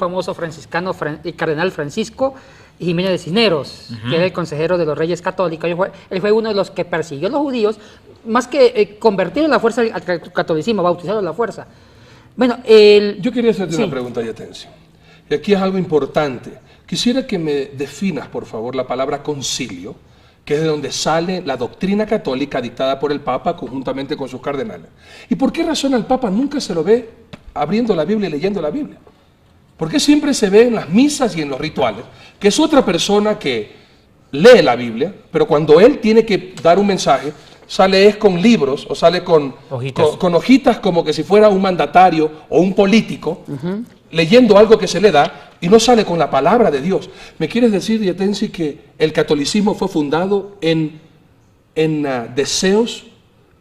famoso franciscano y cardenal Francisco Jiménez de Cisneros, que era el consejero de los Reyes Católicos. Él fue uno de los que persiguió a los judíos, más que convertir a la fuerza al catolicismo, bautizarlo a la fuerza. Bueno, yo quería hacerte una pregunta, Yatencio. Y aquí es algo importante. Quisiera que me definas, por favor, la palabra concilio, que es de donde sale la doctrina católica dictada por el Papa conjuntamente con sus cardenales. ¿Y por qué razón al Papa nunca se lo ve abriendo la Biblia y leyendo la Biblia? ¿Por qué siempre se ve en las misas y en los rituales que es otra persona que lee la Biblia, pero cuando él tiene que dar un mensaje, sale es con libros o sale con hojitas como que si fuera un mandatario o un político, leyendo algo que se le da y no sale con la palabra de Dios? ¿Me quieres decir, Yatensi, que el catolicismo fue fundado en deseos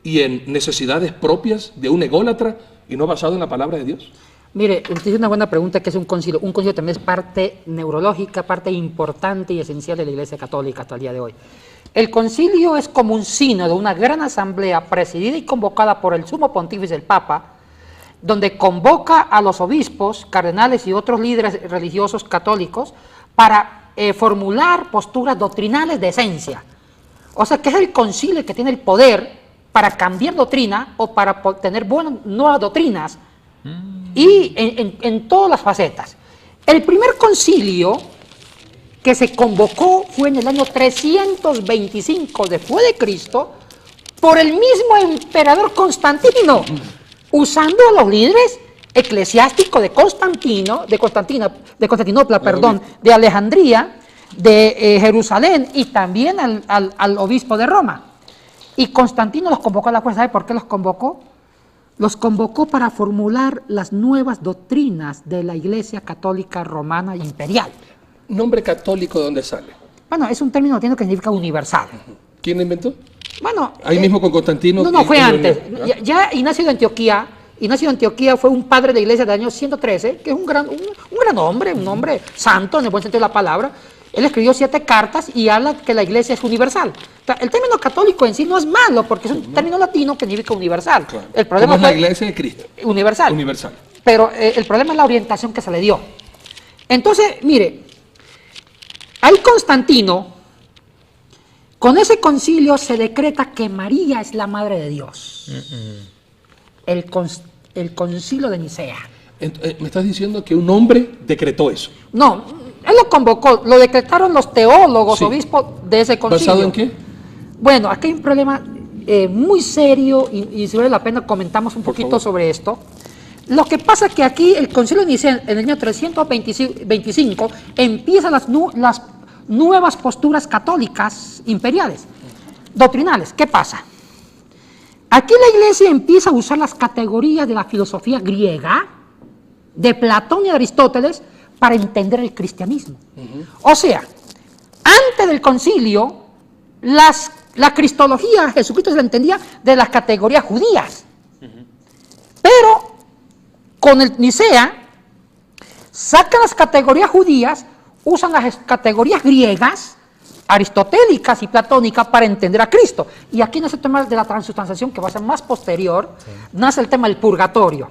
y en necesidades propias de un ególatra y no basado en la palabra de Dios? Mire, usted hizo una buena pregunta, que es un concilio. Un concilio también es parte neurológica, parte importante y esencial de la Iglesia Católica hasta el día de hoy. El concilio es como un sínodo, una gran asamblea presidida y convocada por el sumo pontífice, el Papa, donde convoca a los obispos, cardenales y otros líderes religiosos católicos para formular posturas doctrinales de esencia. O sea, que es el concilio que tiene el poder para cambiar doctrina o para tener buenas nuevas doctrinas y en todas las facetas. El primer concilio que se convocó fue en el año 325 después de Cristo por el mismo emperador Constantino, usando a los líderes eclesiásticos de Constantinopla, de Alejandría, de Jerusalén y también al obispo de Roma. Y Constantino los convocó a la fuerza. ¿Sabe por qué los convocó? Los convocó para formular las nuevas doctrinas de la Iglesia Católica Romana Imperial. ¿Nombre católico de dónde sale? Bueno, es un término latino que significa universal. ¿Quién lo inventó? Bueno, ahí mismo con Constantino. No, fue antes. Ya Ignacio de Antioquía fue un padre de la Iglesia del año 113, que es un gran hombre, un hombre santo en el buen sentido de la palabra. Él escribió 7 cartas y habla que la Iglesia es universal. O sea, el término católico en sí no es malo, porque es un término latino que significa universal. Claro. El problema es la Iglesia de Cristo. Universal. Universal. Pero el problema es la orientación que se le dio. Entonces, mire, ahí Constantino, con ese concilio se decreta que María es la Madre de Dios. El concilio de Nicea. ¿Me estás diciendo que un hombre decretó eso? No, él lo convocó, lo decretaron los teólogos, obispos de ese concilio. ¿Basado en qué? Bueno, aquí hay un problema muy serio y si vale la pena comentamos un poquito sobre esto. Lo que pasa es que aquí el concilio de Nicea en el año 325 empiezan las nuevas posturas católicas imperiales, doctrinales. ¿Qué pasa? Aquí la Iglesia empieza a usar las categorías de la filosofía griega, de Platón y de Aristóteles, para entender el cristianismo. O sea, antes del concilio, la cristología, Jesucristo se la entendía de las categorías judías. Pero con el Nicea, sacan las categorías judías, usan las categorías griegas, aristotélicas y platónicas para entender a Cristo. Y aquí nace el tema de la transustanciación, que va a ser más posterior, nace el tema del purgatorio.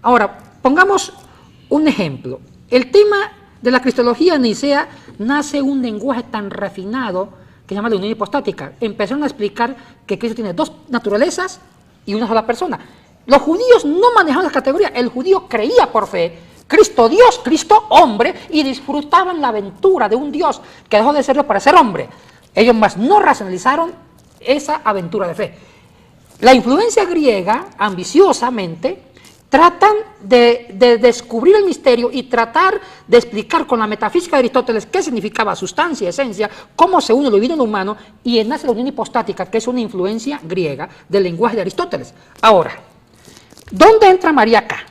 Ahora, pongamos un ejemplo. El tema de la cristología en Nicea nace un lenguaje tan refinado que se llama la unión hipostática. Empezaron a explicar que Cristo tiene 2 naturalezas y una sola persona. Los judíos no manejaban las categorías. El judío creía por fe, Cristo Dios, Cristo hombre, y disfrutaban la aventura de un Dios que dejó de serlo para ser hombre. Ellos más no racionalizaron esa aventura de fe. La influencia griega, ambiciosamente, tratan de descubrir el misterio y tratar de explicar con la metafísica de Aristóteles qué significaba sustancia, esencia, cómo se une lo divino en lo humano, y nace la unión hipostática, que es una influencia griega del lenguaje de Aristóteles. Ahora, ¿dónde entra María acá?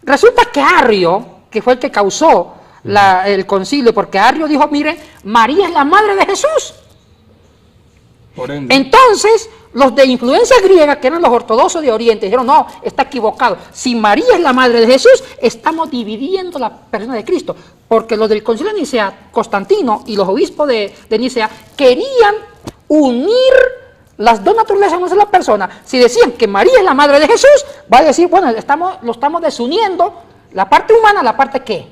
Resulta que Arrio, que fue el que causó el concilio, porque Arrio dijo, miren, María es la madre de Jesús. Por ende. Entonces, los de influencia griega, que eran los ortodoxos de Oriente, dijeron, no, está equivocado. Si María es la madre de Jesús, estamos dividiendo la persona de Cristo. Porque los del concilio de Nicea, Constantino y los obispos de Nicea, querían unir las 2 naturalezas en una sola persona. Si decían que María es la madre de Jesús, va a decir, bueno, lo estamos desuniendo, la parte humana, la parte ¿qué?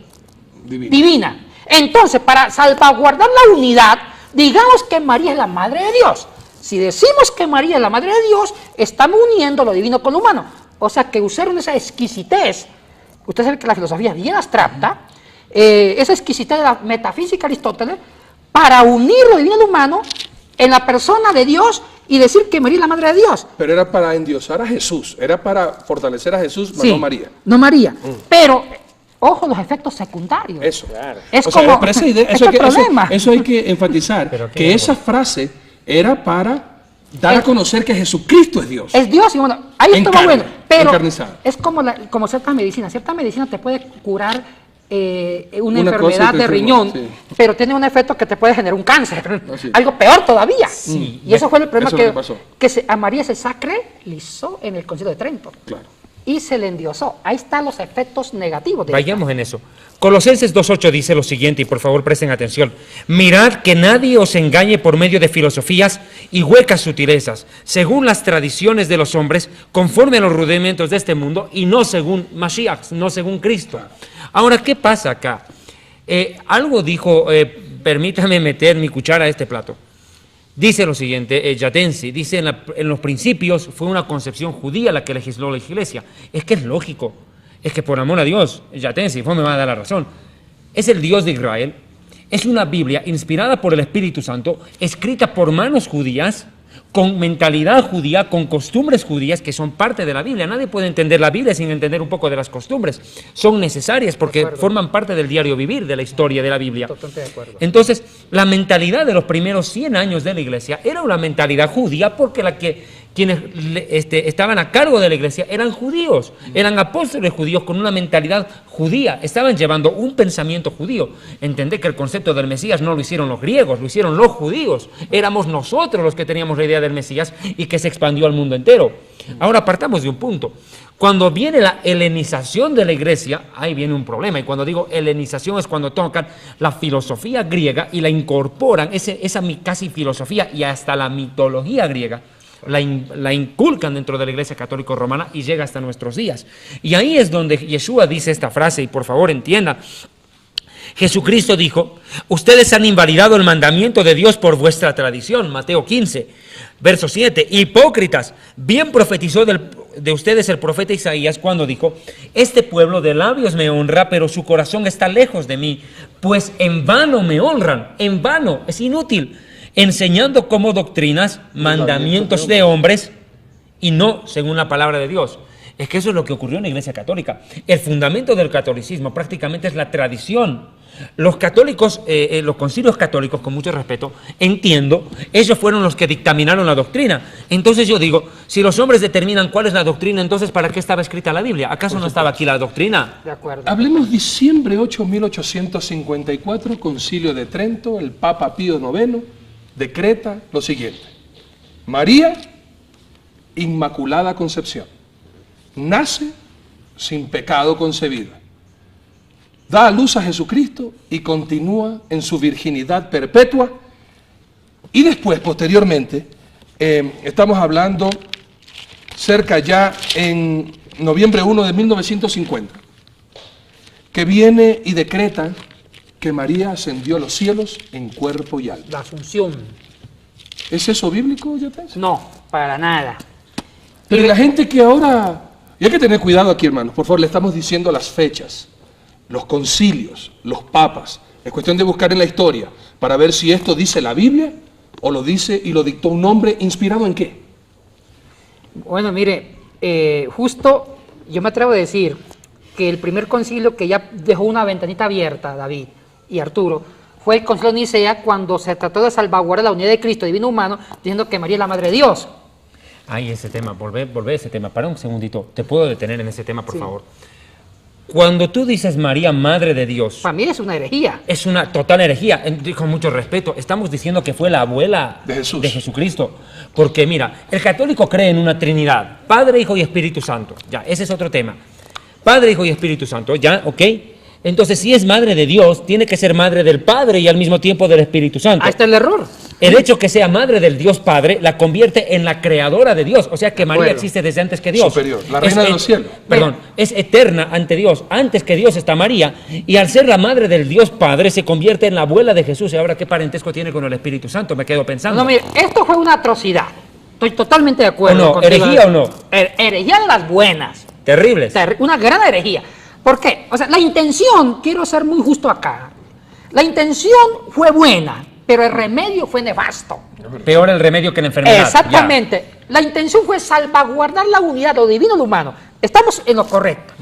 divina. Entonces, para salvaguardar la unidad, digamos que María es la Madre de Dios. Si decimos que María es la Madre de Dios, estamos uniendo lo divino con lo humano. O sea, que usaron esa exquisitez. Usted sabe que la filosofía es bien abstracta, esa exquisitez de la metafísica de Aristóteles, para unir lo divino y lo humano en la persona de Dios y decir que María es la Madre de Dios. Pero era para endiosar a Jesús, era para fortalecer a Jesús, Sí, no María. No María. Pero, ojo, los efectos secundarios. Eso, claro. Es O como, sea, pero esa idea, es el problema. eso hay que enfatizar, que esa frase era para dar a conocer que Jesucristo es Dios. Es Dios, y bueno, ahí En estuvo carne, bueno. Pero encarnizado. es como ciertas medicinas. Cierta medicina te puede curar una Una cosa enfermedad y de te riñón, sí. pero tiene un efecto que te puede generar un cáncer. Así. Algo peor todavía. Sí. Y eso fue el problema Eso es lo que pasó. a María se sacralizó en el Concilio de Trento. Claro. Y se le endiosó. Ahí están los efectos negativos de Vayamos en eso. Colosenses 2.8 dice lo siguiente, y por favor presten atención. Mirad que nadie os engañe por medio de filosofías y huecas sutilezas, según las tradiciones de los hombres, conforme a los rudimentos de este mundo, y no según Mashiach, no según Cristo. Ahora, ¿qué pasa acá? Algo dijo, permítame meter mi cuchara a este plato. Dice lo siguiente, Yatensi, dice en los principios fue una concepción judía la que legisló la iglesia. Es que es lógico, es que por amor a Dios, Yatensi, me va a dar la razón. Es el Dios de Israel, es una Biblia inspirada por el Espíritu Santo, escrita por manos judías, con mentalidad judía, con costumbres judías que son parte de la Biblia. Nadie puede entender la Biblia sin entender un poco de las costumbres. Son necesarias porque forman parte del diario vivir, de la historia de la Biblia. Totalmente de acuerdo. Entonces, la mentalidad de los primeros 100 años de la iglesia era una mentalidad judía porque quienes estaban a cargo de la iglesia eran judíos, eran apóstoles judíos con una mentalidad judía, estaban llevando un pensamiento judío. Entendé que el concepto del Mesías no lo hicieron los griegos, lo hicieron los judíos. Éramos nosotros los que teníamos la idea del Mesías y que se expandió al mundo entero. Ahora partamos de un punto. Cuando viene la helenización de la iglesia, ahí viene un problema. Y cuando digo helenización es cuando tocan la filosofía griega y la incorporan, esa casi filosofía y hasta la mitología griega, la inculcan dentro de la Iglesia Católica Romana y llega hasta nuestros días. Y ahí es donde Yeshua dice esta frase, y por favor entiendan. Jesucristo dijo, ustedes han invalidado el mandamiento de Dios por vuestra tradición, Mateo 15, verso 7. Hipócritas, bien profetizó de ustedes el profeta Isaías cuando dijo, este pueblo de labios me honra, pero su corazón está lejos de mí, pues en vano me honran, en vano, es inútil, enseñando como doctrinas mandamientos de hombres y no según la palabra de Dios. Es que eso es lo que ocurrió en la Iglesia Católica. El fundamento del catolicismo prácticamente es la tradición. Los católicos, los concilios católicos, con mucho respeto, entiendo, ellos fueron los que dictaminaron la doctrina. Entonces yo digo, si los hombres determinan cuál es la doctrina, entonces ¿para qué estaba escrita la Biblia? ¿Acaso no estaba aquí la doctrina? De acuerdo. Hablemos diciembre 8, 1854, Concilio de Trento, el Papa Pío IX decreta lo siguiente: María, Inmaculada Concepción, nace sin pecado concebida, da a luz a Jesucristo y continúa en su virginidad perpetua. Y después, posteriormente, estamos hablando cerca ya en noviembre 1 de 1950, que viene y decreta que María ascendió a los cielos en cuerpo y alma. La Asunción. ¿Es eso bíblico, Yatensi? No, para nada. Pero la gente que ahora... Y hay que tener cuidado aquí, hermanos. Por favor, le estamos diciendo las fechas, los concilios, los papas. Es cuestión de buscar en la historia para ver si esto dice la Biblia o lo dice y lo dictó un hombre inspirado en qué. Bueno, mire, justo yo me atrevo a decir que el primer concilio que ya dejó una ventanita abierta, David y Arturo, fue el concilio de Nicea, cuando se trató de salvaguardar la unidad de Cristo divino humano, diciendo que María es la Madre de Dios. Ay, ese tema, volver a ese tema. Para un segundito, ¿te puedo detener en ese tema, por favor? Cuando tú dices María, Madre de Dios, Para mí es una herejía. es una total herejía, con mucho respeto. Estamos diciendo que fue la abuela De Jesús. de Jesucristo. Porque mira, el católico cree en una Trinidad, Padre, Hijo y Espíritu Santo. Ya, ese es otro tema. Padre, Hijo y Espíritu Santo, ya, ¿ok? Entonces, si es Madre de Dios, tiene que ser Madre del Padre y al mismo tiempo del Espíritu Santo. Ahí está el error. El hecho que sea madre del Dios Padre la convierte en la creadora de Dios. O sea que María acuerdo. existe desde antes que Dios. Superior, la reina de los cielos. Perdón, es eterna ante Dios. Antes que Dios está María. Y al ser la madre del Dios Padre se convierte en la abuela de Jesús. ¿Y ahora qué parentesco tiene con el Espíritu Santo? Me quedo pensando. No, mire, esto fue una atrocidad. Estoy totalmente de acuerdo. ¿O no? contigo. ¿Herejía o no? Herejía de las buenas. Terribles. Una gran herejía. ¿Por qué? O sea, la intención, quiero ser muy justo acá, la intención fue buena, pero el remedio fue nefasto. Peor el remedio que la enfermedad. Exactamente. La intención fue salvaguardar la unidad, lo divino y lo humano. Estamos en lo correcto.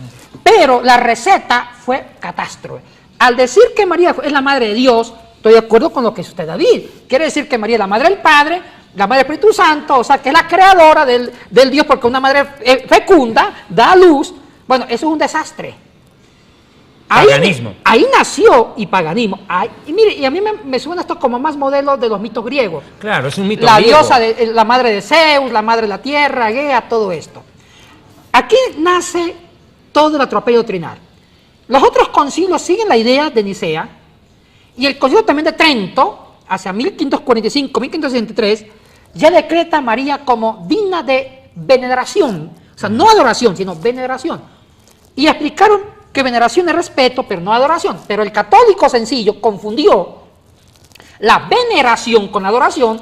Pero la receta fue catástrofe. Al decir que María es la madre de Dios, estoy de acuerdo con lo que dice usted, David. Quiere decir que María es la madre del Padre, la madre del Espíritu Santo, o sea, que es la creadora del Dios, porque una madre fecunda da a luz. Bueno, eso es un desastre. Paganismo. Ahí nació y paganismo. Y mire, y a mí me suena esto como más modelo de los mitos griegos. Claro, es un mito La griego. diosa, la madre de Zeus, la madre de la tierra, Gea, todo esto. Aquí nace todo el atropello doctrinal. Los otros concilios siguen la idea de Nicea, y el concilio también de Trento, hacia 1545, 1563, ya decreta a María como digna de veneración, o sea, no adoración, sino veneración. Y explicaron que veneración es respeto, pero no adoración. Pero el católico sencillo confundió la veneración con la adoración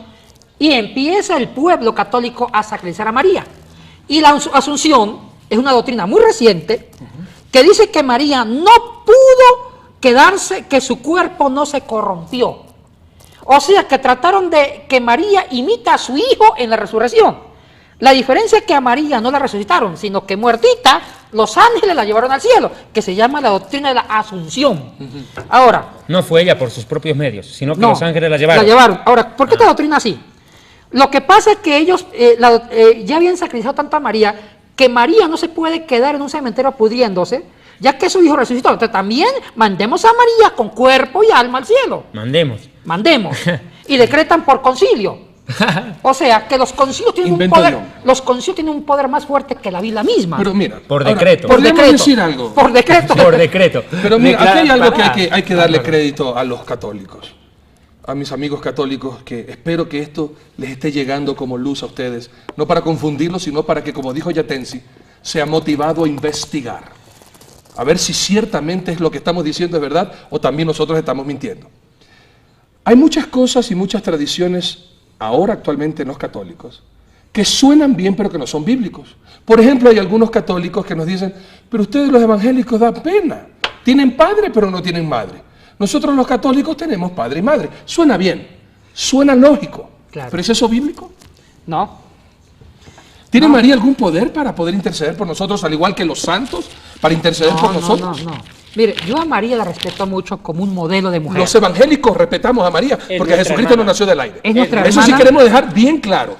y empieza el pueblo católico a sacralizar a María. Y la Asunción es una doctrina muy reciente que dice que María no pudo quedarse, que su cuerpo no se corrompió. O sea, que trataron de que María imita a su hijo en la resurrección. La diferencia es que a María no la resucitaron, sino que muertita, los ángeles la llevaron al cielo, que se llama la doctrina de la Asunción. Ahora, No fue ella por sus propios medios, sino que no, los ángeles la llevaron. Ahora, ¿por qué esta doctrina así? Lo que pasa es que ellos ya habían sacrificado tanto a María, que María no se puede quedar en un cementerio pudriéndose, ya que su hijo resucitó. Entonces también mandemos a María con cuerpo y alma al cielo. Mandemos. Y decretan por concilio. O sea, que los concilios tienen Invento un poder, yo. los concilios tienen un poder más fuerte que la Biblia misma. Pero mira, Por ahora, decreto. por podemos decreto. decir algo. Por decreto. Por decreto. Pero mira, aquí hay algo que Pará. hay que darle crédito a los católicos, a mis amigos católicos, que espero que esto les esté llegando como luz a ustedes, no para confundirlos, sino para que, como dijo Yatensi, sea motivado a investigar, a ver si ciertamente es lo que estamos diciendo es verdad o también nosotros estamos mintiendo. Hay muchas cosas y muchas tradiciones ahora actualmente en los católicos que suenan bien pero que no son bíblicos. Por ejemplo, hay algunos católicos que nos dicen, pero ustedes los evangélicos dan pena, tienen padre pero no tienen madre. Nosotros los católicos tenemos padre y madre. Suena bien, suena lógico, Claro. pero ¿es eso bíblico? No. ¿Tiene María algún poder para poder interceder por nosotros, al igual que los santos, para interceder por nosotros? No. Mire, yo a María la respeto mucho como un modelo de mujer. Los evangélicos respetamos a María, porque nuestra Jesucristo hermana. no nació del aire. Es nuestra Eso sí hermana. queremos dejar bien claro.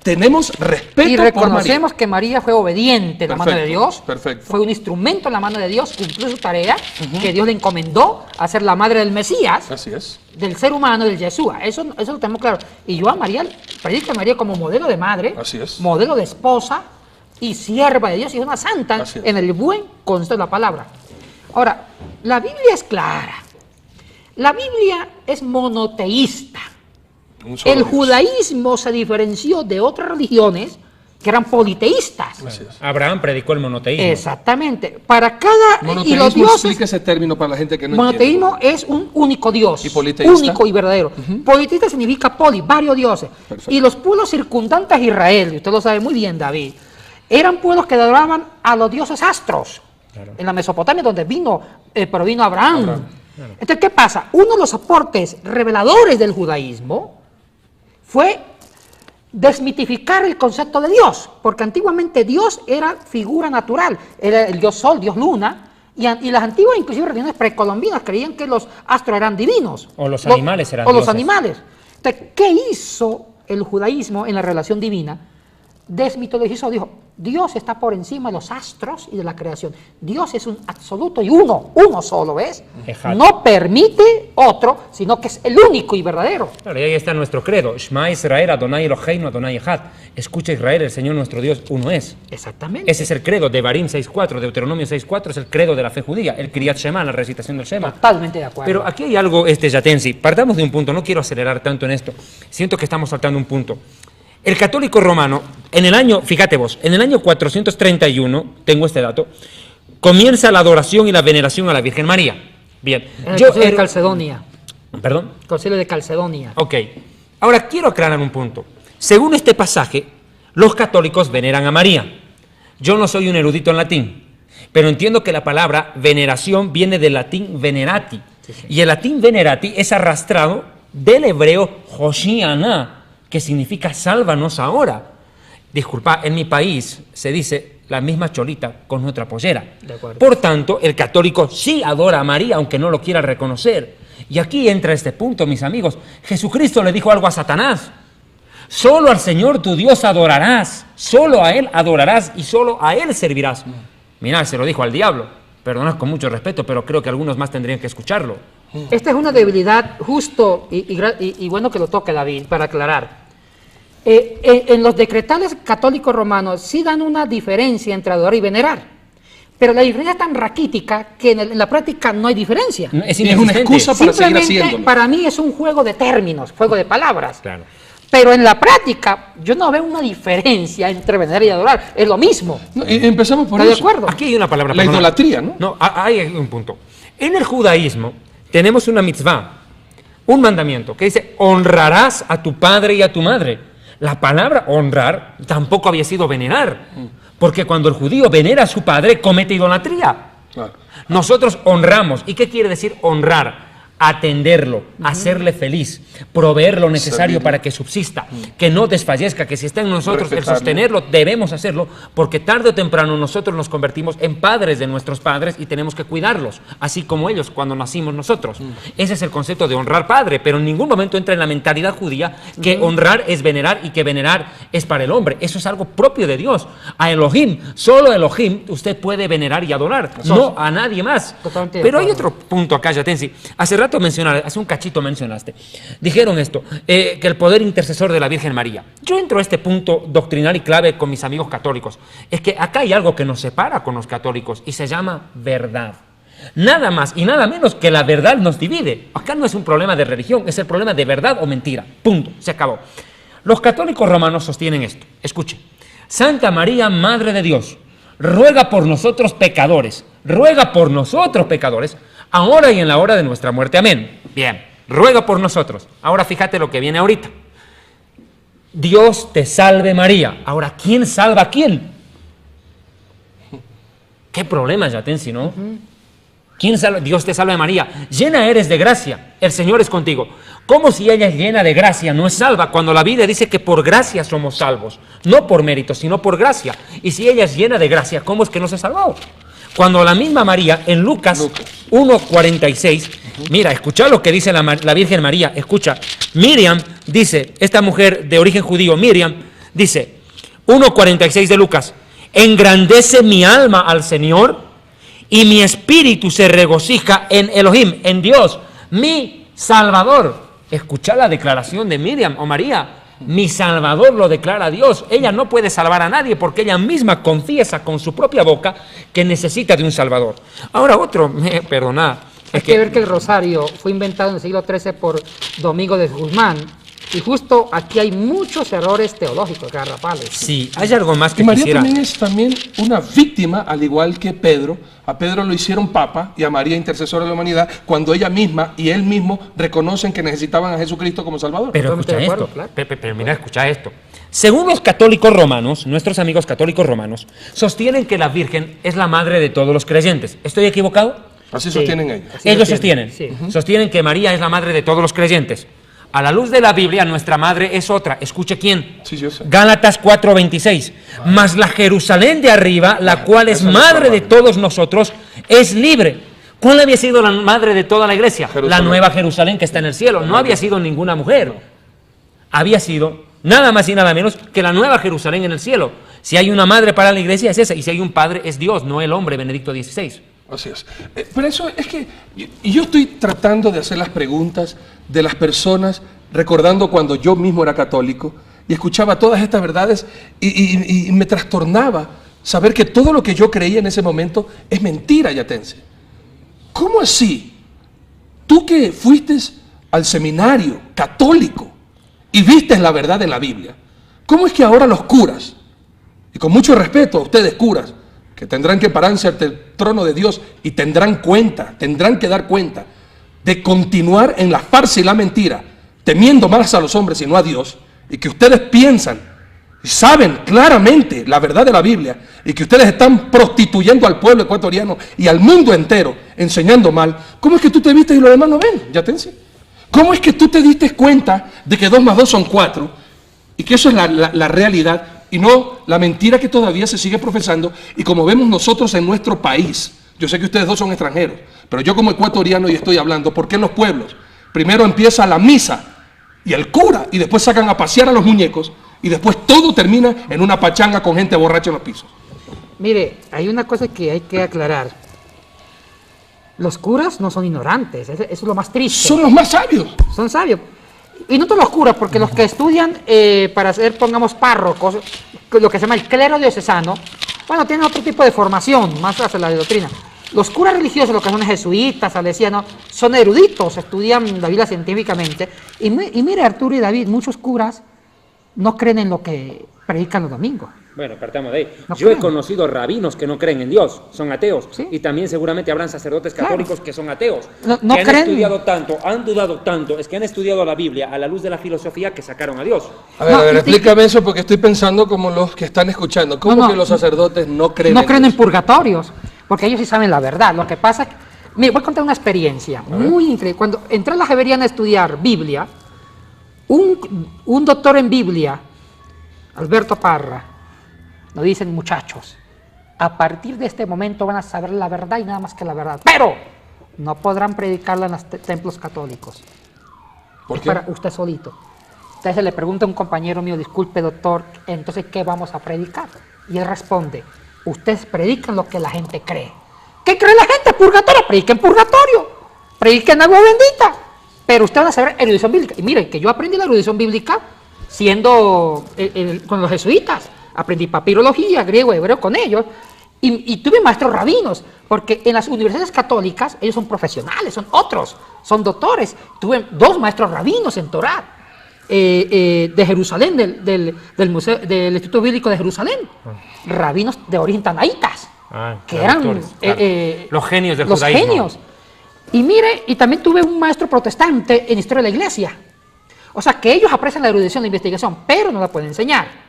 Tenemos respeto Y por María. reconocemos que María fue obediente en la mano de Perfecto, Dios. perfecto. Fue un instrumento en la mano de Dios, cumplió su tarea, que Dios le encomendó a ser la madre del Mesías, Así es. del ser humano, del Yeshua. Eso lo tenemos claro. Y yo a María, predico a María como modelo de madre, Así es. modelo de esposa y sierva de Dios y una santa Así es. en el buen concepto de la palabra. Ahora, la Biblia es clara. La Biblia es monoteísta. Un solo El Dios. judaísmo se diferenció de otras religiones que eran politeístas. Así es. Abraham predicó el monoteísmo. Exactamente. Para cada... y Monoteísmo, los dioses... explica ese término para la gente que no Monoteísmo entiende. es un único Dios. ¿Y politeísta? Único y verdadero. Politeísta significa poli, varios dioses. Perfecto. Y los pueblos circundantes a Israel, y usted lo sabe muy bien, David, eran pueblos que adoraban a los dioses astros. Claro. En la Mesopotamia, donde provino Abraham. Entonces, ¿qué pasa? Uno de los aportes reveladores del judaísmo fue desmitificar el concepto de Dios, porque antiguamente Dios era figura natural, era el dios sol, dios luna, y las antiguas, inclusive religiones precolombinas, creían que los astros eran divinos. O los animales eran O los dioses. animales. Entonces, ¿qué hizo el judaísmo en la relación divina? desmitologizó, dijo, Dios está por encima de los astros y de la creación. Dios es un absoluto y uno solo, ¿ves? Exacto. No permite otro, sino que es el único y verdadero. Claro, y ahí está nuestro credo. Shema Israel, Adonai Eloheinu, Adonai Echad. Escucha Israel, el Señor nuestro Dios uno es. Exactamente. Ese es el credo de Devarim 6.4, Deuteronomio 6.4, es el credo de la fe judía, el Kriyat Shema, la recitación del Shema. Totalmente de acuerdo. Pero aquí hay algo, Yatensi, partamos de un punto, no quiero acelerar tanto en esto, siento que estamos saltando un punto. El católico romano, en el año, fíjate vos, en el año 431, tengo este dato, comienza la adoración y la veneración a la Virgen María. Bien. En el Concilio de Calcedonia. ¿Perdón? Concilio de Calcedonia. Ok. Ahora quiero aclarar un punto. Según este pasaje, los católicos veneran a María. Yo no soy un erudito en latín, pero entiendo que la palabra veneración viene del latín venerati. Sí. Y el latín venerati es arrastrado del hebreo Hoshiana, que significa sálvanos ahora. Disculpa, en mi país se dice la misma cholita con otra pollera. Por tanto, el católico sí adora a María, aunque no lo quiera reconocer. Y aquí entra este punto, mis amigos. Jesucristo le dijo algo a Satanás. Solo al Señor tu Dios adorarás, solo a Él adorarás y solo a Él servirás. Mirá, se lo dijo al diablo. Perdonad con mucho respeto, pero creo que algunos más tendrían que escucharlo. Esta es una debilidad justo y bueno que lo toque David para aclarar. En los decretales católicos romanos sí dan una diferencia entre adorar y venerar, pero la diferencia es tan raquítica que en la práctica no hay diferencia. Es una excusa para seguir haciéndolo. Para mí es un juego de términos, juego de palabras. Claro. Pero en la práctica yo no veo una diferencia entre venerar y adorar, es lo mismo. No, empezamos por ¿Está de eso. acuerdo? Aquí hay una palabra. La idolatría, ¿no? No, hay un punto. En el judaísmo tenemos una mitzvah, un mandamiento que dice, honrarás a tu padre y a tu madre. La palabra honrar tampoco había sido venerar, porque cuando el judío venera a su padre, comete idolatría. Claro. Nosotros honramos. ¿Y qué quiere decir honrar? Atenderlo, hacerle feliz, proveer lo necesario para que subsista, que no desfallezca, que si está en nosotros el sostenerlo, debemos hacerlo, porque tarde o temprano nosotros nos convertimos en padres de nuestros padres y tenemos que cuidarlos, así como ellos cuando nacimos nosotros. Ese es el concepto de honrar padre, pero en ningún momento entra en la mentalidad judía que honrar es venerar y que venerar es para el hombre. Eso es algo propio de Dios. A Elohim, solo a Elohim usted puede venerar y adorar, no a nadie más. Pero hay otro punto acá, Yatensi. Hace rato hace un cachito mencionaste, dijeron esto, que el poder intercesor de la Virgen María. Yo entro a este punto doctrinal y clave con mis amigos católicos. Es que acá hay algo que nos separa con los católicos y se llama verdad. Nada más y nada menos que la verdad nos divide. Acá no es un problema de religión, es el problema de verdad o mentira. Punto, se acabó. Los católicos romanos sostienen esto. Escuche. Santa María, Madre de Dios, ruega por nosotros pecadores, ahora y en la hora de nuestra muerte. Amén. Bien, ruega por nosotros. Ahora fíjate lo que viene ahorita. Dios te salve María. Ahora, ¿quién salva a quién? ¿Qué problema, Yatensi, no? ¿Quién salva? Dios te salve María. Llena eres de gracia, el Señor es contigo. ¿Cómo si ella es llena de gracia no es salva? Cuando la Biblia dice que por gracia somos salvos. No por mérito, sino por gracia. Y si ella es llena de gracia, ¿cómo es que no se salvó? Cuando la misma María, en Lucas 1:46, mira, escucha lo que dice la Virgen María, escucha, Miriam dice, esta mujer de origen judío, Miriam, dice, 1:46 de Lucas, engrandece mi alma al Señor y mi espíritu se regocija en Elohim, en Dios, mi Salvador. Escucha la declaración de Miriam o María. Mi Salvador lo declara Dios. Ella no puede salvar a nadie porque ella misma confiesa con su propia boca que necesita de un Salvador. Ahora perdonad. Hay que ver que el rosario fue inventado en el siglo XIII por Domingo de Guzmán y justo aquí hay muchos errores teológicos garrafales. Sí, hay algo más que y María quisiera. también es una víctima, al igual que Pedro. A Pedro lo hicieron papa y a María intercesora de la humanidad cuando ella misma y él mismo reconocen que necesitaban a Jesucristo como Salvador. Pero escucha acuerdo, esto, claro. pero mira, escucha esto. Según los católicos romanos, nuestros amigos católicos romanos, sostienen que la Virgen es la madre de todos los creyentes. ¿Estoy equivocado? Así sostienen ellos. Ellos sostienen. Sí. Sostienen que María es la madre de todos los creyentes. A la luz de la Biblia, nuestra madre es otra. Escuche quién. Sí, yo sé. Gálatas 4:26. Mas la Jerusalén de arriba, la cual es madre de todos nosotros, es libre. ¿Cuál había sido la madre de toda la iglesia? Jerusalén. La nueva Jerusalén que está en el cielo. No había sido ninguna mujer. Había sido nada más y nada menos que la nueva Jerusalén en el cielo. Si hay una madre para la iglesia es esa, y si hay un padre es Dios, no el hombre, Benedicto XVI. Así es. Pero eso es que yo estoy tratando de hacer las preguntas de las personas, recordando cuando yo mismo era católico y escuchaba todas estas verdades y me trastornaba saber que todo lo que yo creía en ese momento es mentira, Yatense. ¿Cómo así? Tú que fuiste al seminario católico y viste la verdad de la Biblia, ¿cómo es que ahora los curas, y con mucho respeto a ustedes curas, que tendrán que pararse ante el trono de Dios y tendrán que dar cuenta de continuar en la farsa y la mentira, temiendo más a los hombres y no a Dios, y que ustedes piensan y saben claramente la verdad de la Biblia, y que ustedes están prostituyendo al pueblo ecuatoriano y al mundo entero, enseñando mal? ¿Cómo es que tú te viste y los demás no ven, Yatense? ¿Cómo es que tú te diste cuenta de que 2 más 2 son 4 y que eso es la realidad y no la mentira que todavía se sigue profesando? Y como vemos nosotros en nuestro país, yo sé que ustedes dos son extranjeros, pero yo como ecuatoriano y estoy hablando, ¿por qué en los pueblos primero empieza la misa y el cura y después sacan a pasear a los muñecos y después todo termina en una pachanga con gente borracha en los pisos? Mire, hay una cosa que hay que aclarar. Los curas no son ignorantes, eso es lo más triste. Son los más sabios. Son sabios. Y no todos los curas, porque los que estudian para ser, pongamos, párrocos, lo que se llama el clero diocesano, bueno, tienen otro tipo de formación, más hacia la doctrina. Los curas religiosos, lo que son jesuitas, salesianos, son eruditos, estudian la Biblia científicamente. Y mire, Arturo y David, muchos curas no creen en lo que predican los domingos. Bueno, partamos de ahí. No Yo he creen. conocido rabinos que no creen en Dios, son ateos. Sí. Y también seguramente habrán sacerdotes Claro. católicos que son ateos. No que han creen. estudiado tanto, han dudado tanto, es que han estudiado la Biblia a la luz de la filosofía que sacaron a Dios. A ver, explícame eso porque estoy pensando como los que están escuchando. ¿Cómo No, que los sacerdotes no creen No creen en Dios? purgatorios, porque ellos sí saben la verdad. Lo que pasa, mire, voy a contar una experiencia muy increíble. Cuando entré a la Javeriana a estudiar Biblia, un doctor en Biblia, Alberto Parra, nos dicen: muchachos, a partir de este momento van a saber la verdad y nada más que la verdad, pero no podrán predicarla en los templos católicos. ¿Por Es qué? para usted solito. Entonces le pregunta a un compañero mío: disculpe, doctor, entonces ¿qué vamos a predicar? Y él responde: ustedes predican lo que la gente cree. ¿Qué cree la gente? Purgatorio. Prediquen purgatorio, prediquen agua bendita, pero ustedes van a saber erudición bíblica. Y miren que yo aprendí la erudición bíblica siendo con los jesuitas. Aprendí papirología, griego, hebreo con ellos, y tuve maestros rabinos, porque en las universidades católicas ellos son profesionales, son otros, son doctores. Tuve 2 maestros rabinos en Torá, de Jerusalén, del museo, del Instituto Bíblico de Jerusalén, rabinos de origen tanaítas, que eran los genios del los judaísmo. genios. Y mire, y también tuve un maestro protestante en historia de la iglesia. O sea, que ellos aprecian la erudición, la investigación, pero no la pueden enseñar.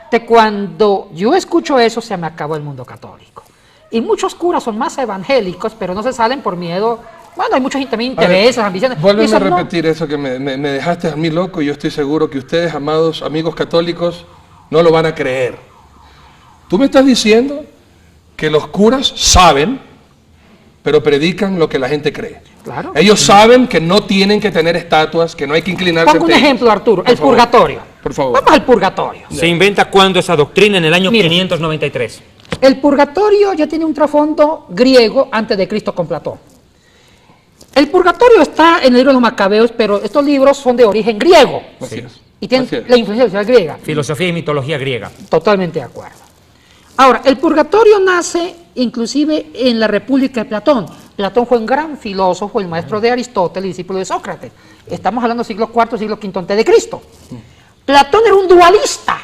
De cuando yo escucho eso, se me acabó el mundo católico. Y muchos curas son más evangélicos, pero no se salen por miedo. Bueno, hay muchos también intereses, ambiciones. y Vuélveme eso a no. repetir eso que me dejaste a mí loco, y yo estoy seguro que ustedes, amados amigos católicos, no lo van a creer. Tú me estás diciendo que los curas saben, pero predican lo que la gente cree. Claro. Ellos saben que no tienen que tener estatuas, que no hay que inclinarse. Pongo un ante ejemplo, ellos. Arturo, Por el favor. purgatorio. Por favor. Vamos al purgatorio. Se inventa cuando esa doctrina en el año Mire. 593. El purgatorio ya tiene un trasfondo griego antes de Cristo con Platón. El purgatorio está en el libro de los Macabeos, pero estos libros son de origen griego Así es. y tienen Así es. la influencia griega. Filosofía y mitología griega. Totalmente de acuerdo. Ahora, el purgatorio nace inclusive en la República de Platón. Platón fue un gran filósofo, el maestro de Aristóteles, discípulo de Sócrates. Estamos hablando del siglo IV, siglo V antes de Cristo. Platón era un dualista.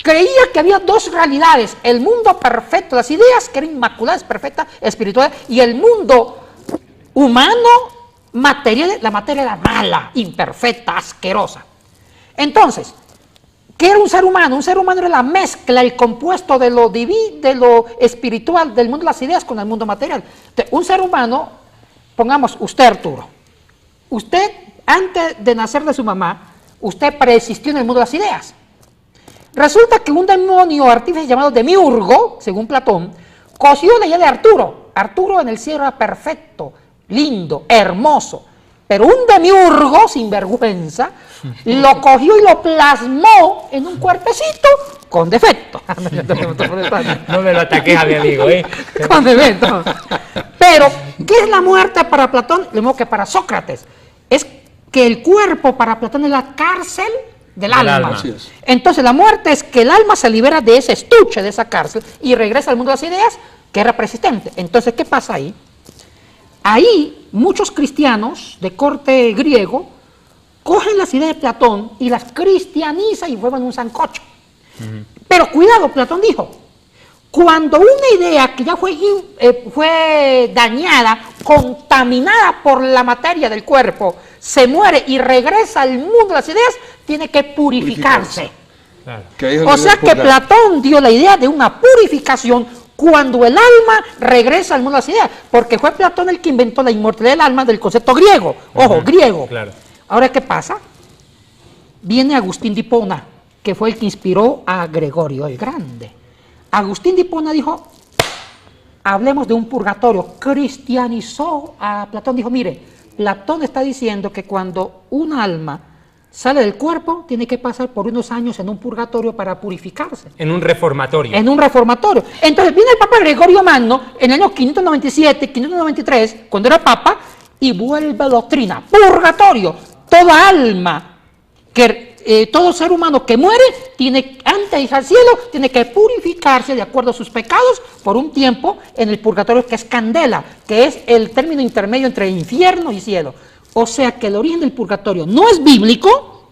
Creía que había 2 realidades: el mundo perfecto, las ideas que eran inmaculadas, perfectas, espirituales, y el mundo humano, material. La materia era mala, imperfecta, asquerosa. Entonces, ¿qué era un ser humano? Un ser humano era la mezcla, el compuesto de lo divino, de lo espiritual, del mundo de las ideas con el mundo material. Entonces, un ser humano, pongamos usted, Arturo, usted antes de nacer de su mamá, usted preexistió en el mundo de las ideas. Resulta que un demonio artífice llamado Demiurgo, según Platón, cosió la idea de Arturo. Arturo en el cielo era perfecto, lindo, hermoso. Pero un demiurgo, sin vergüenza, lo cogió y lo plasmó en un cuerpecito con defecto. No me lo ataques a mi amigo, ¿eh? Con defecto. Pero, ¿qué es la muerte para Platón? Lo mismo que para Sócrates. Es que el cuerpo para Platón es la cárcel del alma. Así es. Entonces, la muerte es que el alma se libera de ese estuche, de esa cárcel, y regresa al mundo de las ideas, que era persistente. Entonces, ¿qué pasa ahí? Ahí muchos cristianos de corte griego cogen las ideas de Platón y las cristianizan y forman un sancocho. Pero cuidado, Platón dijo, cuando una idea que ya fue dañada, contaminada por la materia del cuerpo, se muere y regresa al mundo de las ideas, tiene que purificarse. Claro. Que ahí es donde O sea viene que el purgar. Platón dio la idea de una purificación cuando el alma regresa al mundo de las ideas, porque fue Platón el que inventó la inmortalidad del alma del concepto griego, ojo, griego. Claro. Ahora, ¿qué pasa? Viene Agustín de Hipona, que fue el que inspiró a Gregorio el Grande. Agustín de Hipona dijo, hablemos de un purgatorio, cristianizó a Platón, dijo, mire, Platón está diciendo que cuando un alma sale del cuerpo, tiene que pasar por unos años en un purgatorio para purificarse. En un reformatorio. En un reformatorio. Entonces viene el Papa Gregorio Magno en el año 597, 593, cuando era Papa, y vuelve la doctrina. Purgatorio. Toda alma, todo ser humano que muere, tiene, antes de ir al cielo, tiene que purificarse de acuerdo a sus pecados por un tiempo en el purgatorio, que es candela, que es el término intermedio entre infierno y cielo. O sea que el origen del purgatorio no es bíblico,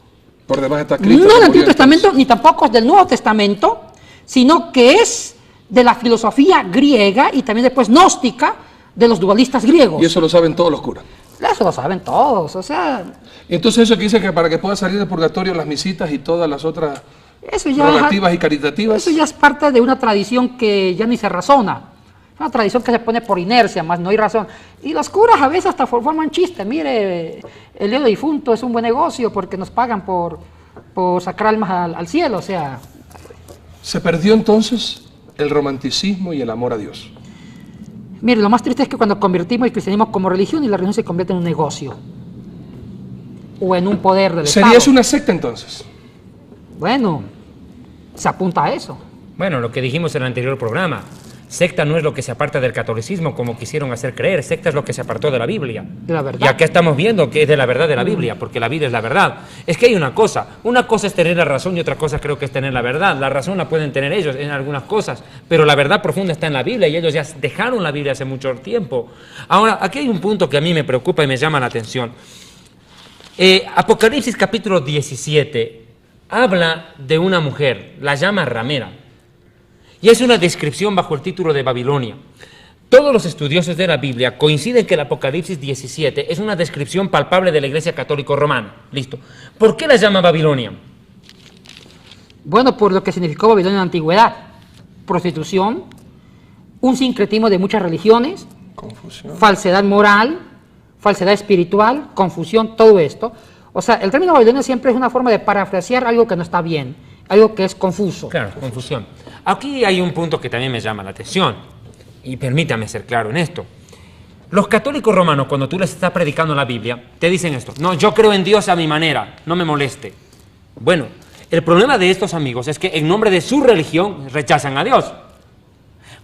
Por demás está escrito. no del como Antiguo bien, Testamento, ni tampoco es del Nuevo Testamento, sino que es de la filosofía griega y también después gnóstica de los dualistas griegos. Y eso lo saben todos los curas. Eso lo saben todos, o sea, Entonces eso que dice que para que pueda salir del purgatorio las misitas y todas las otras eso ya, rogativas y caritativas. eso ya es parte de una tradición que ya ni se razona. Es una tradición que se pone por inercia, más no hay razón. Y los curas a veces hasta forman chistes. Mire, el lío de difunto es un buen negocio porque nos pagan por sacar almas al cielo, o sea. Se perdió entonces el romanticismo y el amor a Dios. Mire, lo más triste es que cuando convertimos el cristianismo como religión y la religión se convierte en un negocio. O en un poder del ¿Sería Estado. eso una secta entonces? Bueno, se apunta a eso. Bueno, lo que dijimos en el anterior programa. Secta no es lo que se aparta del catolicismo como quisieron hacer creer. Secta es lo que se apartó de la Biblia. De la verdad. Y acá estamos viendo que es de la verdad de la Biblia, porque la Biblia es la verdad. Es que hay una cosa es tener la razón y otra cosa creo que es tener la verdad. La razón la pueden tener ellos en algunas cosas, pero la verdad profunda está en la Biblia y ellos ya dejaron la Biblia hace mucho tiempo. Ahora, aquí hay un punto que a mí me preocupa y me llama la atención. Apocalipsis capítulo 17 habla de una mujer, la llama ramera. Y es una descripción bajo el título de Babilonia. Todos los estudiosos de la Biblia coinciden que el Apocalipsis 17 es una descripción palpable de la Iglesia Católica Romana. Listo. ¿Por qué la llama Babilonia? Bueno, por lo que significó Babilonia en la antigüedad. Prostitución, un sincretismo de muchas religiones, Confusión. falsedad moral, falsedad espiritual, confusión, todo esto. O sea, el término Babilonia siempre es una forma de parafrasear algo que no está bien, algo que es confuso. Claro, confusión. Aquí hay un punto que también me llama la atención, y permítame ser claro en esto. Los católicos romanos, cuando tú les estás predicando la Biblia, te dicen esto: no, yo creo en Dios a mi manera, no me moleste. Bueno, el problema de estos amigos es que en nombre de su religión rechazan a Dios.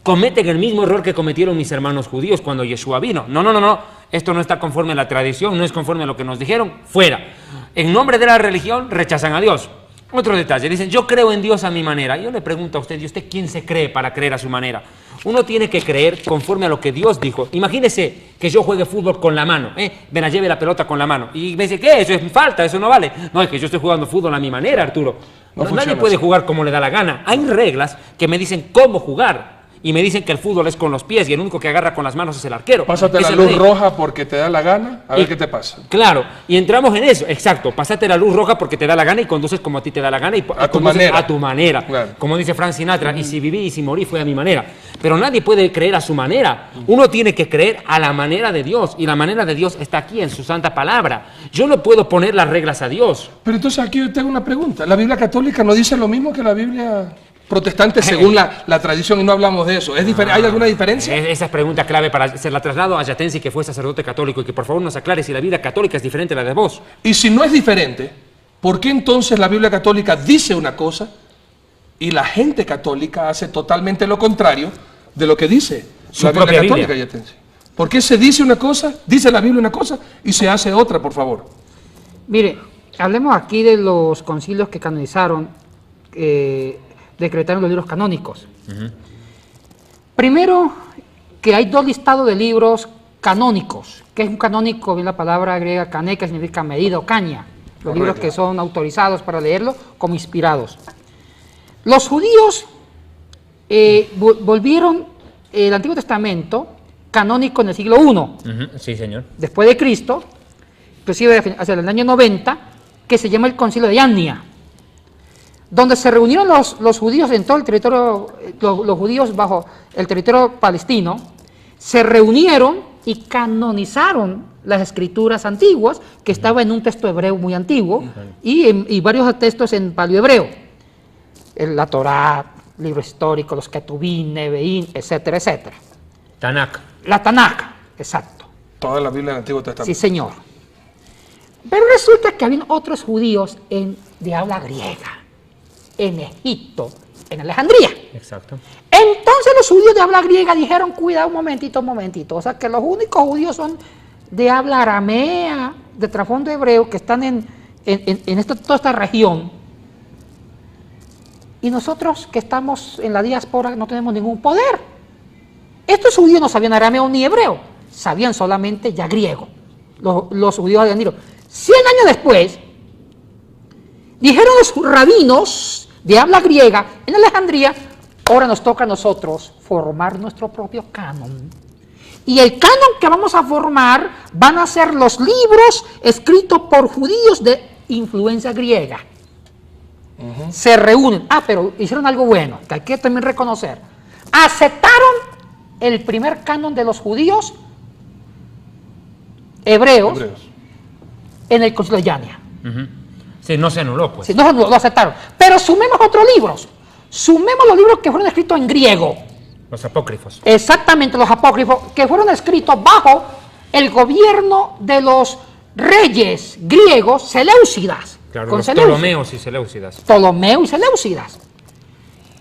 Cometen el mismo error que cometieron mis hermanos judíos cuando Yeshua vino. No, esto no está conforme a la tradición, no es conforme a lo que nos dijeron, fuera. En nombre de la religión rechazan a Dios. Otro detalle, dicen, yo creo en Dios a mi manera. Yo le pregunto a usted, ¿y usted quién se cree para creer a su manera? Uno tiene que creer conforme a lo que Dios dijo. Imagínese que yo juegue fútbol con la mano, me la lleve la pelota con la mano. Y me dice, ¿qué? Eso es falta, eso no vale. No, es que yo estoy jugando fútbol a mi manera, Arturo. Nadie puede jugar como le da la gana. Hay reglas que me dicen cómo jugar. Y me dicen que el fútbol es con los pies y el único que agarra con las manos es el arquero. Pásate la luz roja porque te da la gana, a ver qué te pasa. Claro, y entramos en eso, exacto. Pásate la luz roja porque te da la gana y conduces como a ti te da la gana y a tu manera. A tu manera. Claro. Como dice Frank Sinatra, y si viví y si morí fue a mi manera. Pero nadie puede creer a su manera. Uno tiene que creer a la manera de Dios. Y la manera de Dios está aquí en su santa palabra. Yo no puedo poner las reglas a Dios. Pero entonces aquí yo tengo una pregunta. ¿La Biblia católica no dice lo mismo que la Biblia protestantes según la tradición y no hablamos de eso. ¿Hay alguna diferencia? Esa es pregunta clave para se la traslado a Yatensi, que fue sacerdote católico, y que por favor nos aclare si la Biblia católica es diferente a la de vos. Y si no es diferente, ¿por qué entonces la Biblia católica dice una cosa y la gente católica hace totalmente lo contrario de lo que dice la Biblia católica? Yatensi? ¿Por qué se dice una cosa, dice la Biblia una cosa y se hace otra, por favor? Mire, hablemos aquí de los concilios que canonizaron, decretaron los libros canónicos. Primero, que hay 2 listados de libros canónicos. ¿Qué es un canónico? Viene la palabra griega kané, que significa medida o caña. Los libros que son autorizados para leerlo como inspirados. Los judíos volvieron el Antiguo Testamento canónico en el siglo I. Sí, señor. Después de Cristo, inclusive hacia el año 90, que se llama el Concilio de Yania, donde se reunieron los judíos en todo el territorio, los judíos bajo el territorio palestino, se reunieron y canonizaron las escrituras antiguas, que estaba en un texto hebreo muy antiguo, y varios textos en paleohebreo, la Torá, libros históricos, los Ketubín, Neveín, etcétera, etcétera. Tanakh. La Tanakh, exacto. Toda la Biblia del Antiguo Testamento. Sí, señor. Pero resulta que habían otros judíos de habla griega, en Egipto, en Alejandría. Exacto. Entonces los judíos de habla griega dijeron, cuidado un momentito. O sea, que los únicos judíos son de habla aramea, de trasfondo hebreo, que están en toda esta región. Y nosotros que estamos en la diáspora no tenemos ningún poder. Estos judíos no sabían arameo ni hebreo, sabían solamente ya griego. Los judíos alejandrinos. 100 años después, dijeron los rabinos de habla griega en Alejandría, ahora nos toca a nosotros formar nuestro propio canon. Y el canon que vamos a formar van a ser los libros escritos por judíos de influencia griega. Se reúnen. Pero hicieron algo bueno, que hay que también reconocer. Aceptaron el primer canon de los judíos hebreos. En el Concilio de Yania. Sí, no se anuló, pues. Sí, no lo aceptaron. Pero sumemos otros libros. Sumemos los libros que fueron escritos en griego. Los apócrifos. Exactamente, los apócrifos, que fueron escritos bajo el gobierno de los reyes griegos seleucidas. Claro, los Ptolomeos y Seleucidas. Ptolomeo y Seleucidas,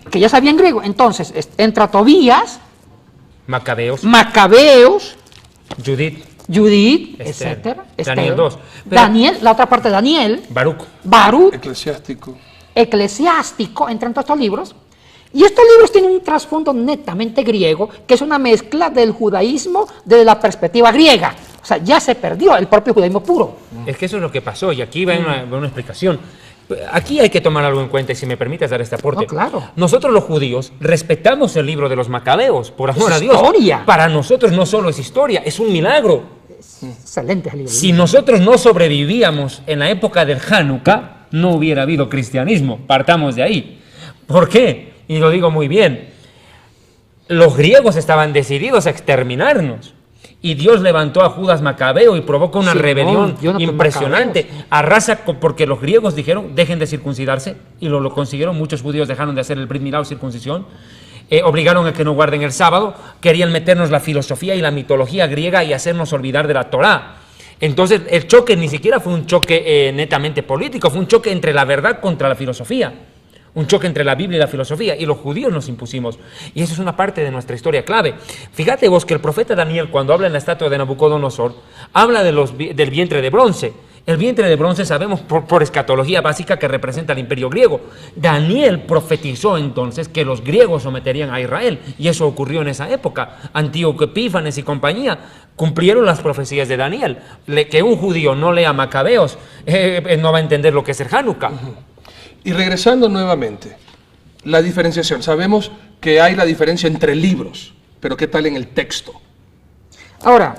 que ya sabían griego. Entonces, entra Tobías, Macabeos, Judith, Esther, etcétera. Daniel 2. Daniel, la otra parte de Daniel. Baruch. Eclesiástico. Entran todos estos libros. Y estos libros tienen un trasfondo netamente griego, que es una mezcla del judaísmo desde la perspectiva griega. O sea, ya se perdió el propio judaísmo puro. Es que eso es lo que pasó, y aquí va una explicación. Aquí hay que tomar algo en cuenta, y si me permites dar este aporte. No, claro. Nosotros los judíos respetamos el libro de los Macabeos, por amor a Dios. Historia. Para nosotros no solo es historia, es un milagro. Excelente el libro. Si nosotros no sobrevivíamos en la época del Hanukkah, no hubiera habido cristianismo. Partamos de ahí. ¿Por qué? Y lo digo muy bien. Los griegos estaban decididos a exterminarnos. Y Dios levantó a Judas Macabeo y provoca una rebelión impresionante. Arrasa porque los griegos dijeron, dejen de circuncidarse, y lo consiguieron. Muchos judíos dejaron de hacer el brit milá o circuncisión. Obligaron a que no guarden el sábado. Querían meternos la filosofía y la mitología griega y hacernos olvidar de la Torá. Entonces el choque ni siquiera fue un choque netamente político, fue un choque entre la verdad contra la filosofía. Un choque entre la Biblia y la filosofía, y los judíos nos impusimos. Y eso es una parte de nuestra historia clave. Fíjate vos que el profeta Daniel, cuando habla en la estatua de Nabucodonosor, habla del vientre de bronce. El vientre de bronce sabemos por escatología básica que representa el imperio griego. Daniel profetizó entonces que los griegos someterían a Israel, y eso ocurrió en esa época. Antíoco Epífanes y compañía cumplieron las profecías de Daniel. Que un judío no lea Macabeos no va a entender lo que es el Hanukkah. Y regresando nuevamente, la diferenciación. Sabemos que hay la diferencia entre libros, pero ¿qué tal en el texto? Ahora,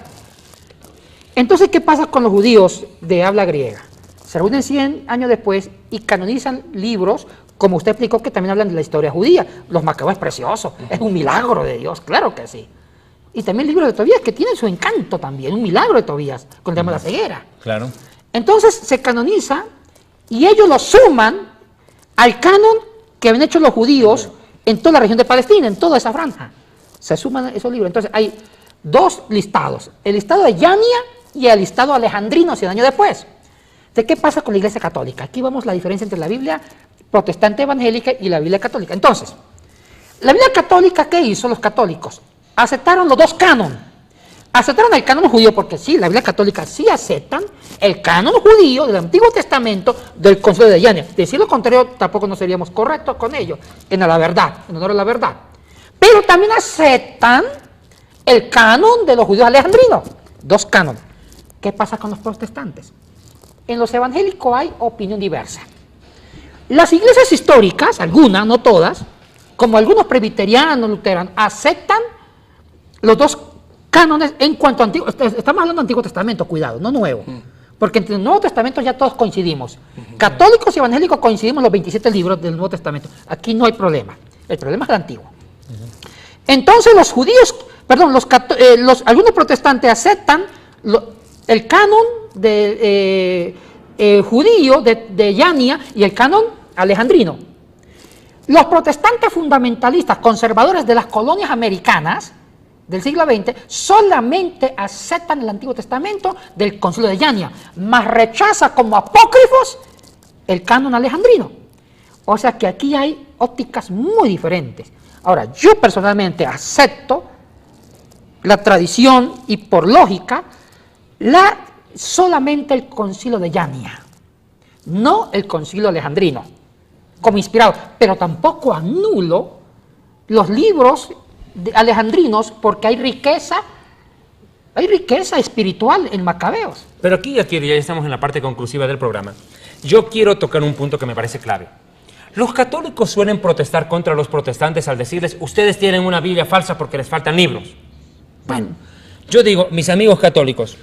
entonces, ¿qué pasa con los judíos de habla griega? Se reúnen 100 años después y canonizan libros, como usted explicó, que también hablan de la historia judía. Los Macabeos es precioso, es un milagro de Dios, claro que sí. Y también el libro de Tobías, que tiene su encanto también, un milagro de Tobías, con el tema de la ceguera. Claro. Entonces se canoniza y ellos lo suman al canon que habían hecho los judíos en toda la región de Palestina, en toda esa franja. Se suman esos libros. Entonces hay dos listados, el listado de Yania y el listado alejandrino 100 años después. ¿De qué pasa con la Iglesia Católica? Aquí vemos la diferencia entre la Biblia protestante evangélica y la Biblia católica. Entonces, la Biblia católica, ¿qué hizo los católicos? Aceptaron los dos cánones. Aceptaron el canon judío, porque sí, la Biblia católica sí aceptan el canon judío del Antiguo Testamento del Concilio de Yania. Decir lo contrario, tampoco no seríamos correctos con ello, en la verdad, en honor a la verdad. Pero también aceptan el canon de los judíos alejandrinos. Dos cánones. ¿Qué pasa con los protestantes? En los evangélicos hay opinión diversa. Las iglesias históricas, algunas, no todas, como algunos presbiterianos, luteranos, aceptan los dos cánones en cuanto a Antiguo. Estamos hablando de Antiguo Testamento, cuidado, no Nuevo. Porque entre el Nuevo Testamento ya todos coincidimos. Católicos y evangélicos coincidimos en los 27 libros del Nuevo Testamento. Aquí no hay problema. El problema es el Antiguo. Entonces los judíos, perdón, algunos protestantes aceptan el canon judío de Yania y el canon alejandrino. Los protestantes fundamentalistas conservadores de las colonias americanas del siglo XX solamente aceptan el Antiguo Testamento del Concilio de Yania, mas rechaza como apócrifos el canon alejandrino. O sea que aquí hay ópticas muy diferentes. Ahora, yo personalmente acepto la tradición y por lógica solamente el Concilio de Yania, no el Concilio alejandrino, como inspirado, pero tampoco anulo los libros alejandrinos porque hay riqueza espiritual en Macabeos. Pero aquí ya estamos en la parte conclusiva del programa. Yo quiero tocar un punto que me parece clave. Los católicos suelen protestar contra los protestantes al decirles, ustedes tienen una Biblia falsa porque les faltan libros. Bueno, yo digo, mis amigos católicos,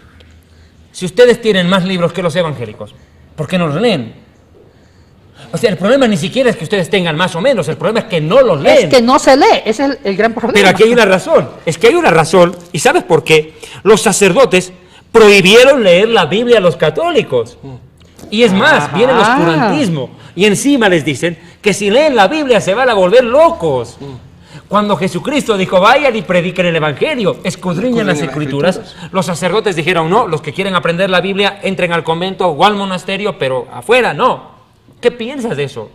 si ustedes tienen más libros que los evangélicos, ¿por qué no los leen? O sea, el problema ni siquiera es que ustedes tengan más o menos, el problema es que no los leen. Es que no se lee, ese es el gran problema. Pero aquí hay una razón, es que hay una razón, ¿y sabes por qué? Los sacerdotes prohibieron leer la Biblia a los católicos. Y es más, viene el oscurantismo, y encima les dicen que si leen la Biblia se van a volver locos. Cuando Jesucristo dijo, vayan y prediquen el Evangelio, escudriñen las Escrituras, los sacerdotes dijeron, no, los que quieren aprender la Biblia entren al convento o al monasterio, pero afuera no. ¿Qué piensas de eso?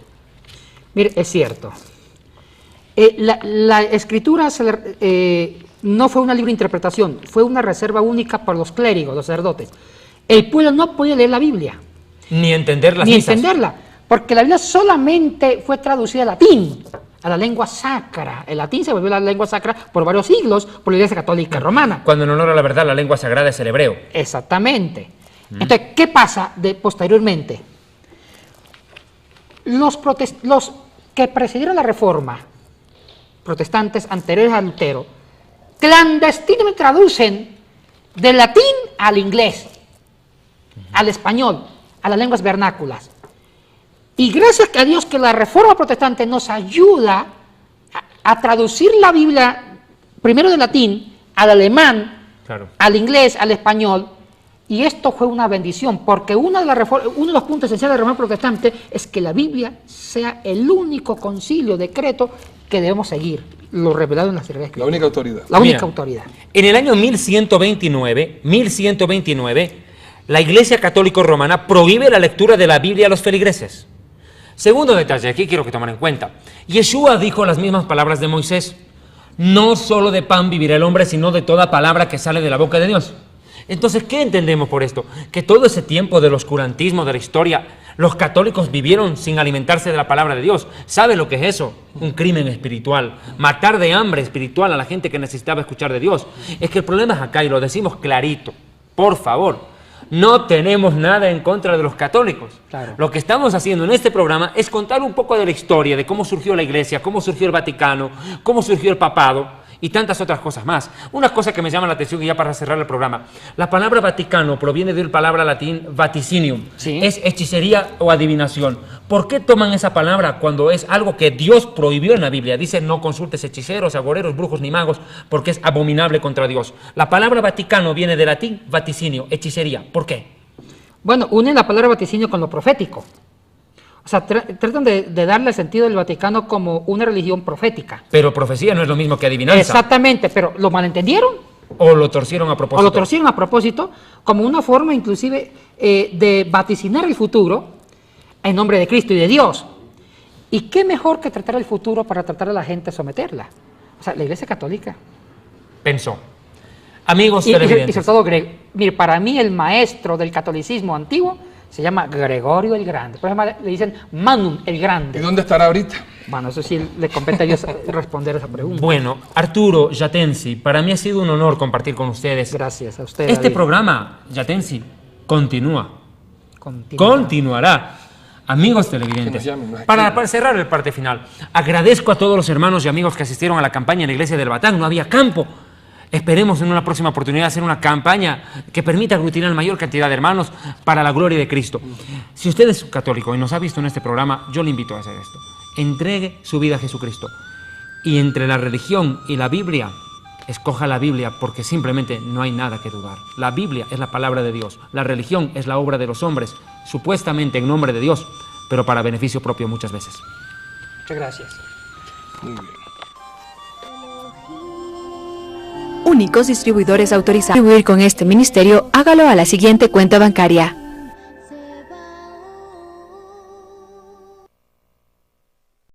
Mire, es cierto. La Escritura no fue una libre interpretación, fue una reserva única para los clérigos, los sacerdotes. El pueblo no podía leer la Biblia. Ni entender las Ni misas. entenderla, porque la Biblia solamente fue traducida al latín, a la lengua sacra. El latín se volvió la lengua sacra por varios siglos por la Iglesia Católica Romana. Cuando en honor a la verdad la lengua sagrada es el hebreo. Exactamente. Entonces, ¿qué pasa posteriormente? Los que precedieron la Reforma, protestantes anteriores a Lutero, clandestinamente traducen del latín al inglés, al español, a las lenguas vernáculas. Y gracias a Dios que la Reforma protestante nos ayuda a traducir la Biblia primero del latín al alemán, Claro. al inglés, al español. Y esto fue una bendición, porque uno de los puntos esenciales de la Reforma protestante es que la Biblia sea el único concilio, decreto que debemos seguir, lo revelado en las Sagradas Escrituras. La única autoridad. La única Mira, autoridad. En el año 1129, la Iglesia Católica Romana prohíbe la lectura de la Biblia a los feligreses. Segundo detalle, aquí quiero que tomen en cuenta. Yeshua dijo las mismas palabras de Moisés. No solo de pan vivirá el hombre, sino de toda palabra que sale de la boca de Dios. Entonces, ¿qué entendemos por esto? Que todo ese tiempo del oscurantismo de la historia, los católicos vivieron sin alimentarse de la palabra de Dios. ¿Sabe lo que es eso? Un crimen espiritual. Matar de hambre espiritual a la gente que necesitaba escuchar de Dios. Es que el problema es acá, y lo decimos clarito. Por favor, no tenemos nada en contra de los católicos. Claro. Lo que estamos haciendo en este programa es contar un poco de la historia, de cómo surgió la Iglesia, cómo surgió el Vaticano, cómo surgió el papado y tantas otras cosas más. Una cosa que me llama la atención, y ya para cerrar el programa, la palabra Vaticano proviene de la palabra latín vaticinium, Sí. es hechicería o adivinación. ¿Por qué toman esa palabra cuando es algo que Dios prohibió en la Biblia? Dice, no consultes hechiceros, agoreros, brujos ni magos, porque es abominable contra Dios. La palabra Vaticano viene del latín vaticinio, hechicería. ¿Por qué? Bueno, une la palabra vaticinio con lo profético. O sea, tratan de darle el sentido del Vaticano como una religión profética. Pero profecía no es lo mismo que adivinanza. Exactamente, pero ¿lo malentendieron? O lo torcieron a propósito. O lo torcieron a propósito, como una forma inclusive de vaticinar el futuro en nombre de Cristo y de Dios. ¿Y qué mejor que tratar el futuro para tratar a la gente, someterla? O sea, la Iglesia Católica. Pensó. Amigos Y televidentes. sobre todo, mire, para mí el maestro del catolicismo antiguo se llama Gregorio el Grande. Por ejemplo, le dicen Manum el Grande. ¿Y dónde estará ahorita? Bueno, eso sí le compete a Dios responder esa pregunta. Bueno, Arturo Yatensi, para mí ha sido un honor compartir con ustedes. Gracias a usted. Este David. programa, Yatensi, continúa. Continúa. Continuará. Amigos televidentes, Que nos llamen, nos para cerrar el parte final, agradezco a todos los hermanos y amigos que asistieron a la campaña en la iglesia del Batán. No había campo. Esperemos en una próxima oportunidad hacer una campaña que permita aglutinar la mayor cantidad de hermanos para la gloria de Cristo. Si usted es católico y nos ha visto en este programa, yo le invito a hacer esto. Entregue su vida a Jesucristo. Y entre la religión y la Biblia, escoja la Biblia porque simplemente no hay nada que dudar. La Biblia es la palabra de Dios. La religión es la obra de los hombres, supuestamente en nombre de Dios, pero para beneficio propio muchas veces. Muchas gracias. Muy bien. Únicos distribuidores autorizados. Distribuir con este ministerio, hágalo a la siguiente cuenta bancaria: